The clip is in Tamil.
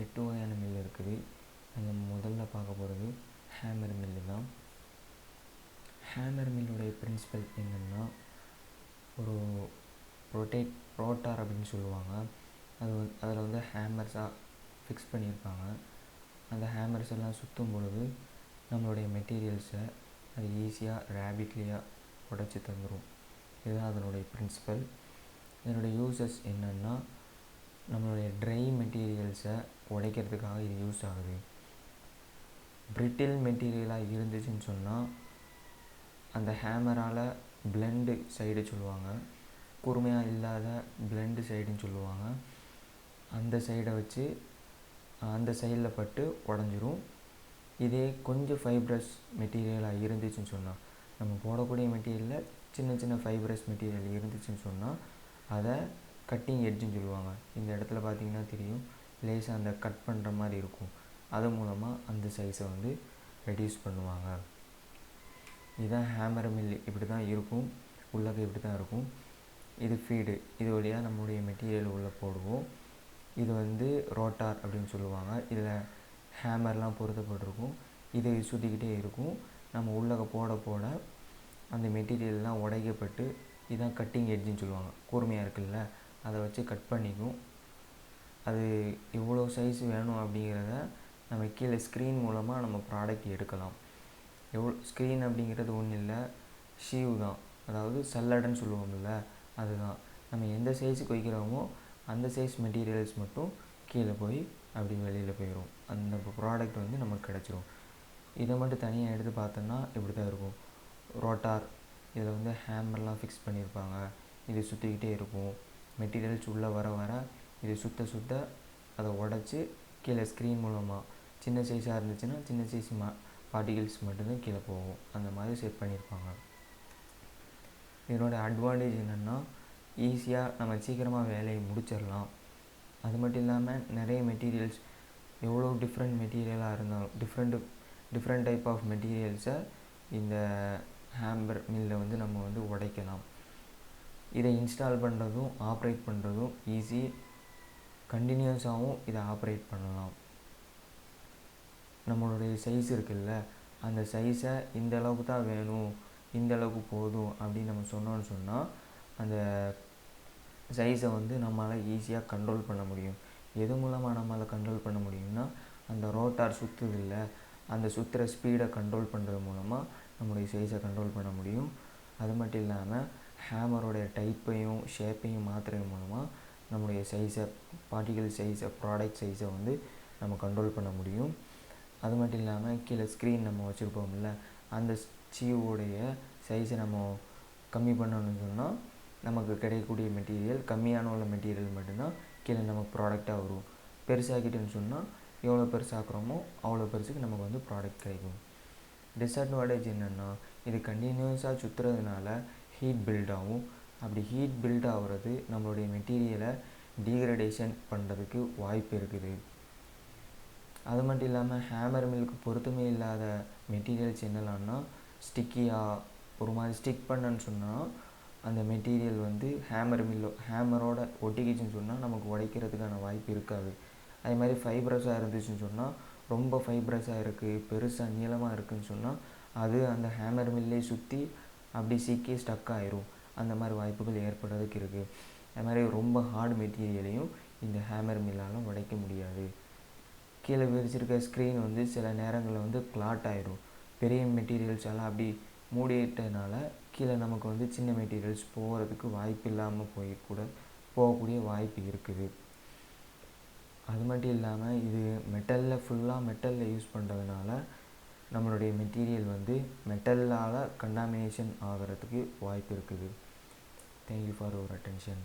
8 வகையான மில் இருக்குது. நம்ம முதல்ல பார்க்க போகிறது ஹேமர் மில்லு தான். ஹேமர் மில்லுடைய பிரின்சிபல் என்னென்னா, ஒரு ரோட்டார் அப்படின்னு சொல்லுவாங்க. அதில் வந்து ஹேமர்ஸாக ஃபிக்ஸ் பண்ணியிருப்பாங்க. அந்த ஹேமர்ஸ் எல்லாம் சுற்றும் பொழுது நம்மளுடைய மெட்டீரியல்ஸை அது ஈஸியாக ரேபிட்லியாக உடைச்சி தந்துடும். இதுதான் அதனுடைய பிரின்சிபல். இதனுடைய யூசஸ் என்னென்னா, நம்மளுடைய ட்ரை மெட்டீரியல்ஸை உடைக்கிறதுக்காக இது யூஸ் ஆகுது. பிரிட்டில் மெட்டீரியலாக இருந்துச்சுன்னு சொன்னால் அந்த ஹேமரால் பிளெண்டு சைடு சொல்லுவாங்க, கூர்மையாக இல்லாத பிளெண்டு சைடுன்னு சொல்லுவாங்க. அந்த சைடை வச்சு அந்த சைடில் பட்டு உடஞ்சிரும். இதே கொஞ்சம் ஃபைப்ரஸ் மெட்டீரியலாக இருந்துச்சுன்னு சொன்னால், நம்ம போடக்கூடிய மெட்டீரியலில் சின்ன சின்ன ஃபைப்ரஸ் மெட்டீரியல் இருந்துச்சுன்னு சொன்னால் அதை கட்டிங் எட்ஜுன்னு சொல்லுவாங்க. இந்த இடத்துல பார்த்திங்கன்னா தெரியும், லேசாக அந்த கட் பண்ணுற மாதிரி இருக்கும். அது மூலமாக அந்த சைஸை வந்து ரெடியூஸ் பண்ணுவாங்க. இதுதான் ஹேமர் மில். இப்படி தான் இருக்கும், உள்ளக்க இப்படி தான் இருக்கும். இது ஃபீடு. இது வழியாக நம்மளுடைய மெட்டீரியல் உள்ளே போடுவோம். இது வந்து ரோட்டார் அப்படின்னு சொல்லுவாங்க. இதில் ஹேமர்லாம் பொருத்தப்பட்டிருக்கும். இது சுற்றிக்கிட்டே இருக்கும். நம்ம உள்ளக்க போட போட அந்த மெட்டீரியல்லாம் உடைக்கப்பட்டு, இதுதான் கட்டிங் எட்ஜுன்னு சொல்லுவாங்க. கூர்மையாக இருக்குல்ல, அதை வச்சு கட் பண்ணிக்கும். அது எவ்வளோ சைஸ் வேணும் அப்படிங்கிறத நம்ம கீழே ஸ்க்ரீன் மூலமாக நம்ம ப்ராடக்ட் எடுக்கலாம். ஸ்க்ரீன் அப்படிங்கிறது ஒன்றும் இல்லை, ஷீவ் தான். அதாவது சல்லடைன்னு சொல்லுவோம்ல, அதுதான். நம்ம எந்த சைஸுக்கு வைக்கிறோமோ அந்த சைஸ் மெட்டீரியல்ஸ் மட்டும் கீழே போய் அப்படி வெளியில் போயிடும். அந்த ப்ராடக்ட் வந்து நமக்கு கிடச்சிரும். இதை மட்டும் தனியாக எடுத்து பார்த்தோன்னா இப்படி தான் இருக்கும். ரோட்டார், இதில் வந்து ஹேமர்லாம் ஃபிக்ஸ் பண்ணியிருப்பாங்க. இது சுற்றிக்கிட்டே இருக்கும். மெட்டீரியல்ஸ் உள்ளே வர வர இது சுற்ற சுற்ற அதை உடச்சி கீழே ஸ்க்ரீன் மூலமாக சின்ன சைஸாக இருந்துச்சுன்னா சின்ன சைஸ் பார்ட்டிகிள்ஸ் மட்டும்தான் கீழே போகும். அந்த மாதிரி செட் பண்ணியிருப்பாங்க. இதனோட அட்வான்டேஜ் என்னென்னா, ஈஸியாக நம்ம சீக்கிரமாக வேலையை முடிச்சிடலாம். அது மட்டும் இல்லாமல் நிறைய மெட்டீரியல்ஸ், எவ்வளோ டிஃப்ரெண்ட் மெட்டீரியலாக இருந்தாலும் டிஃப்ரெண்ட் டைப் ஆஃப் மெட்டீரியல்ஸை இந்த ஹேமர் மில்லில் வந்து நம்ம வந்து உடைக்கலாம். இதை இன்ஸ்டால் பண்ணுறதும் ஆப்ரேட் பண்ணுறதும் ஈஸி. கண்டினியூஸாகவும் இதை ஆப்ரேட் பண்ணலாம். நம்மளுடைய சைஸ் இருக்குல்ல, அந்த சைஸை இந்த அளவுக்கு தான் வேணும், இந்த அளவுக்கு போதும் அப்படின்னு நம்ம சொன்னோன்னு சொன்னால் அந்த சைஸை வந்து நம்மளால் ஈஸியாக கண்ட்ரோல் பண்ண முடியும். எது மூலமாக நம்மளால் கண்ட்ரோல் பண்ண முடியும்னா, அந்த ரோட்டார் சுற்றுது இல்லை, அந்த சுற்றுற ஸ்பீடை கண்ட்ரோல் பண்ணுறது மூலமாக நம்மளுடைய சைஸை கண்ட்ரோல் பண்ண முடியும். அது மட்டும் இல்லாமல் ஹேமரோடைய டைப்பையும் ஷேப்பையும் மாற்றுறது மூலமாக நம்மளுடைய சைஸை, பார்ட்டிகல் சைஸை, ப்ராடக்ட் சைஸை வந்து நம்ம கண்ட்ரோல் பண்ண முடியும். அது மட்டும் இல்லாமல் கீழே ஸ்க்ரீன் நம்ம வச்சுருப்போம்ல, அந்த சீவோடைய சைஸை நம்ம கம்மி பண்ணணும்னு சொன்னால் நமக்கு கிடைக்கக்கூடிய மெட்டீரியல் கம்மியான உள்ள மெட்டீரியல் மட்டும்தான் கீழே நமக்கு ப்ராடக்டாக வரும். பெருசாக்கிட்டேன்னு சொன்னால் எவ்வளோ பெருசாக்குறோமோ அவ்வளோ பெருசுக்கு நமக்கு வந்து ப்ராடக்ட் கிடைக்கும். டிஸ்அட்வான்டேஜ் என்னென்னா, இது கண்டினியூஸாக சுற்றுறதுனால ஹீட் பில்ட் ஆகும். அப்படி ஹீட் பில்ட் ஆகிறது நம்மளுடைய மெட்டீரியலை டீக்ரடேஷன் பண்ணுறதுக்கு வாய்ப்பு இருக்குது. அது மட்டும் இல்லாமல் ஹேமர் மில்லுக்கு பொருத்தமே இல்லாத மெட்டீரியல்ஸ் என்னெல்லாம்னா, ஸ்டிக்கியாக ஒரு மாதிரி ஸ்டிக் பண்ணன்னு சொன்னால் அந்த மெட்டீரியல் வந்து ஹேமரோட ஒட்டிக்கிச்சுன்னு சொன்னால் நமக்கு உடைக்கிறதுக்கான வாய்ப்பு இருக்காது. அதே மாதிரி ஃபைப்ரஸாக இருந்துச்சுன்னு சொன்னால், ரொம்ப ஃபைப்ரஸாக இருக்குது, பெருசாக நீளமாக இருக்குதுன்னு சொன்னால் அது அந்த ஹேமர் மில்லே சுற்றி அப்படி சிக்கி ஸ்டக் ஆயிரும். அந்த மாதிரி வாய்ப்புகள் ஏற்படுறதுக்கு இருக்குது. அது மாதிரி ரொம்ப ஹார்டு மெட்டீரியலையும் இந்த ஹேமர் மில்லால் உடைக்க முடியாது. கீழே விரிச்சிருக்க ஸ்க்ரீன் வந்து சில நேரங்களில் வந்து கிளாட் ஆயிரும். பெரிய மெட்டீரியல்ஸ் எல்லாம் அப்படி மூடிட்டதுனால கீழே நமக்கு வந்து சின்ன மெட்டீரியல்ஸ் போகிறதுக்கு வாய்ப்பு இல்லாமல் போகக்கூடிய வாய்ப்பு இருக்குது. அது மட்டும் இல்லாமல் இது ஃபுல்லாக மெட்டலில் யூஸ் பண்ணுறதுனால நம்மளுடைய மெட்டீரியல் வந்து மெட்டலால் கண்டாமினேஷன் ஆகிறதுக்கு வாய்ப்பு இருக்குது. Thank you for your attention.